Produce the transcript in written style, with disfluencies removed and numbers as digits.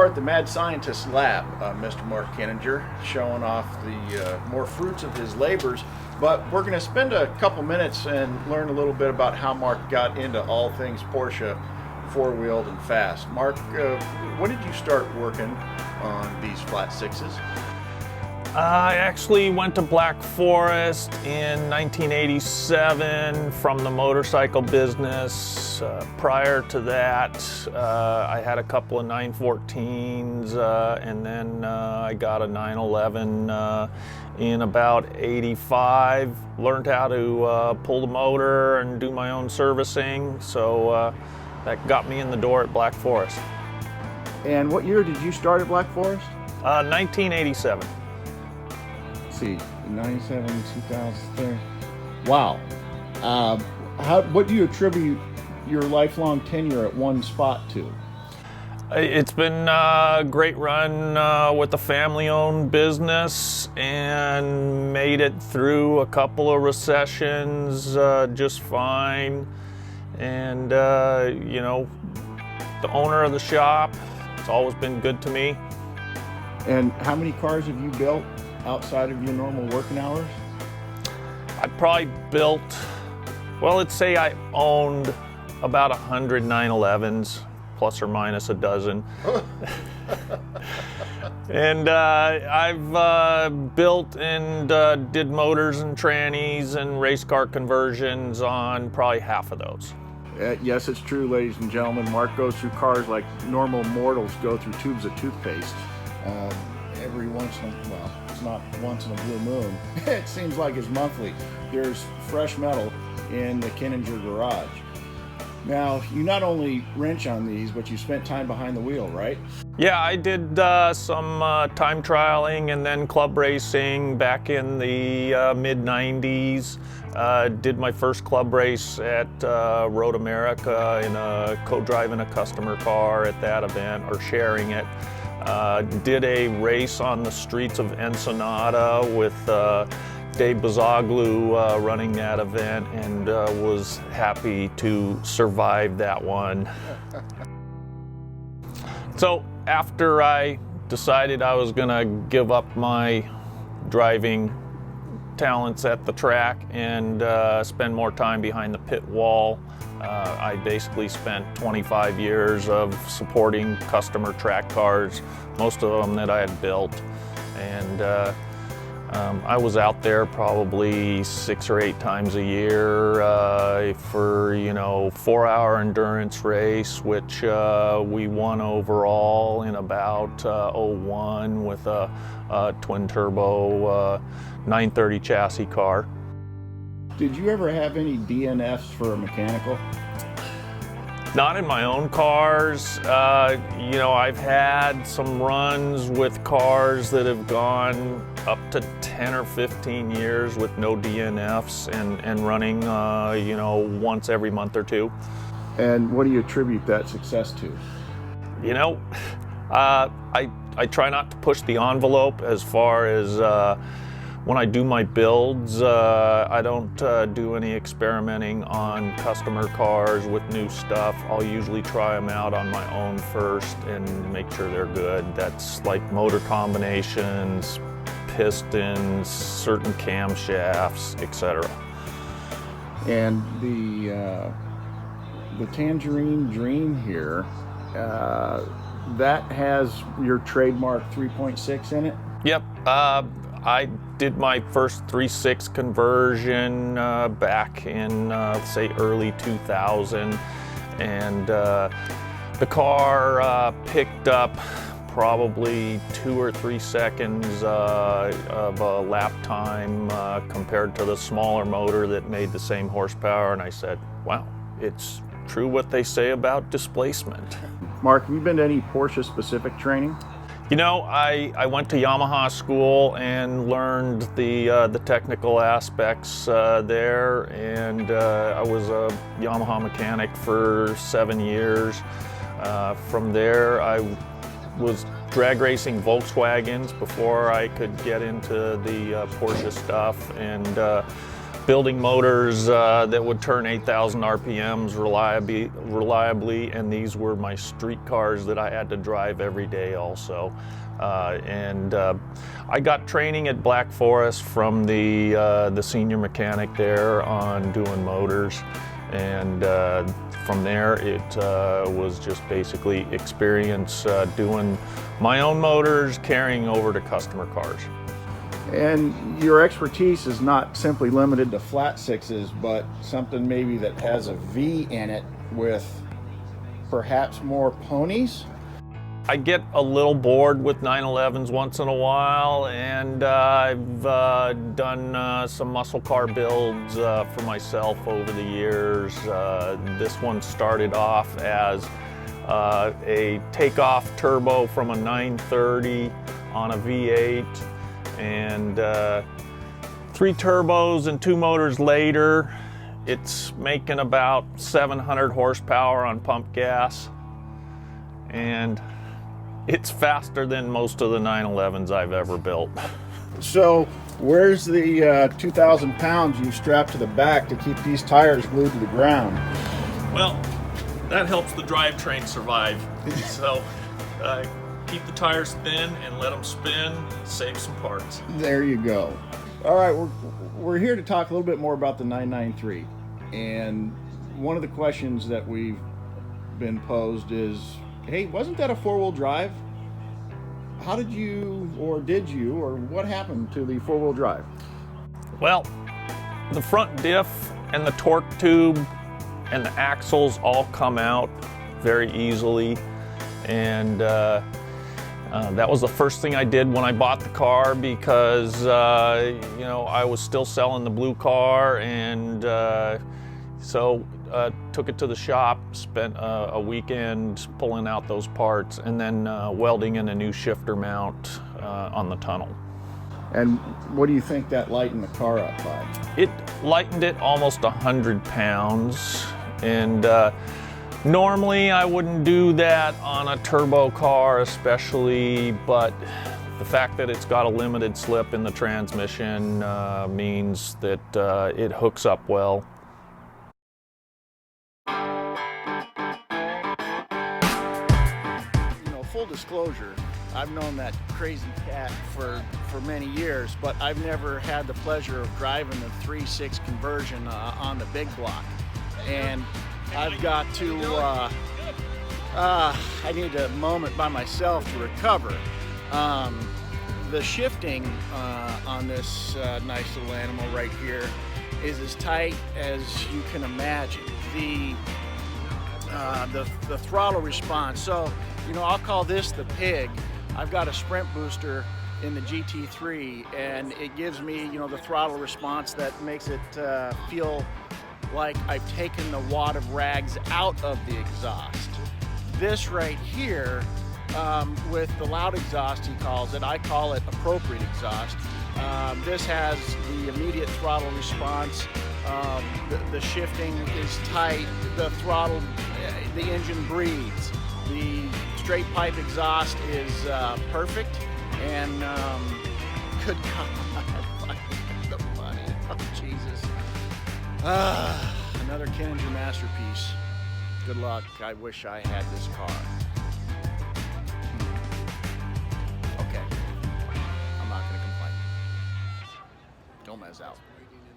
are at the Mad Scientist Lab, Mr. Mark Kinninger, showing off the more fruits of his labors. But we're going to spend a couple minutes and learn a little bit about how Mark got into all things Porsche, four-wheeled and fast. Mark, when did you start working on these flat sixes? I actually went to Black Forest in 1987 from the motorcycle business. Prior to that, I had a couple of 914s, and then I got a 911 in about 85. Learned how to pull the motor and do my own servicing, so that got me in the door at Black Forest. And what year did you start at Black Forest? 1987. See, 97, 2003. Wow. What do you attribute your lifelong tenure at one spot to? It's been a great run with the family-owned business, and made it through a couple of recessions just fine. And you know, the owner of the shop, it's always been good to me. And how many cars have you built outside of your normal working hours? I probably built, well, let's say I owned about 100 911s, plus or minus a dozen. And I've built and did motors and trannies and race car conversions on probably half of those. Yes, it's true, ladies and gentlemen. Mark goes through cars like normal mortals go through tubes of toothpaste. Every once in a, well, it's not once in a blue moon. It seems like it's monthly. There's fresh metal in the Kinninger garage. Now, you not only wrench on these, but you spent time behind the wheel, right? Yeah, I did some time trialing and then club racing back in the mid-90s. Did my first club race at Road America in a co-driving a customer car at that event, or sharing it. Did a race on the streets of Ensenada with Dave Bazoglu running that event, and was happy to survive that one. So after I decided I was going to give up my driving talents at the track and spend more time behind the pit wall, I basically spent 25 years of supporting customer track cars, most of them that I had built. And I was out there probably 6 or 8 times a year for, you know, 4-hour endurance race, which we won overall in about '01 with a twin turbo 930 chassis car. Did you ever have any DNFs for a mechanical? Not in my own cars. You know, I've had some runs with cars that have gone up to 10 or 15 years with no DNFs and running, you know, once every month or two. And what do you attribute that success to? You know, I try not to push the envelope as far as when I do my builds. I don't do any experimenting on customer cars with new stuff. I'll usually try them out on my own first and make sure they're good. That's like motor combinations, pistons, certain camshafts, etc. And the Tangerine Dream here, that has your trademark 3.6 in it? Yep. I did my first 3.6 conversion back in, say, early 2000, and the car picked up probably 2 or 3 seconds of a lap time compared to the smaller motor that made the same horsepower, and I said, wow, it's true what they say about displacement. Mark, have you been to any Porsche-specific training? You know, I went to Yamaha school and learned the technical aspects there, and I was a Yamaha mechanic for 7 years. From there, I was drag racing Volkswagens before I could get into the Porsche stuff, and building motors that would turn 8,000 RPMs reliably, and these were my street cars that I had to drive every day also. I got training at Black Forest from the senior mechanic there on doing motors, and from there it was just basically experience doing my own motors, carrying over to customer cars. And your expertise is not simply limited to flat sixes, but something maybe that has a V in it with perhaps more ponies? I get a little bored with 911s once in a while, and I've done some muscle car builds for myself over the years. This one started off as a takeoff turbo from a 930 on a V8, and 3 turbos and 2 motors later, it's making about 700 horsepower on pump gas, and it's faster than most of the 911s I've ever built. So where's the 2,000 pounds you strapped to the back to keep these tires glued to the ground? Well, that helps the drivetrain survive. So keep the tires thin and let them spin, save some parts. There you go. All right, we're here to talk a little bit more about the 993. And one of the questions that we've been posed is, hey, wasn't that a 4-wheel drive? How did you, or what happened to the 4-wheel drive? Well, the front diff and the torque tube and the axles all come out very easily, and that was the first thing I did when I bought the car, because you know, I was still selling the blue car, and so took it to the shop, spent a weekend pulling out those parts, and then welding in a new shifter mount on the tunnel. And what do you think that lightened the car up by? It lightened it almost 100 pounds, and normally I wouldn't do that on a turbo car especially, but the fact that it's got a limited slip in the transmission means that it hooks up well. Full disclosure, I've known that crazy cat for many years, but I've never had the pleasure of driving the 3.6 conversion on the big block. And I've got to, I need a moment by myself to recover. The shifting on this nice little animal right here is as tight as you can imagine. The throttle response. So, you know, I'll call this the pig. I've got a sprint booster in the GT3, and it gives me, you know, the throttle response that makes it feel like I've taken the wad of rags out of the exhaust. This right here, with the loud exhaust, he calls it, I call it appropriate exhaust. This has the immediate throttle response. The shifting is tight, the throttle, the engine breathes. The straight pipe exhaust is perfect, and good God, the money, oh Jesus. Another Kinninger masterpiece. Good luck, I wish I had this car. Okay, I'm not gonna complain. Don't mess out.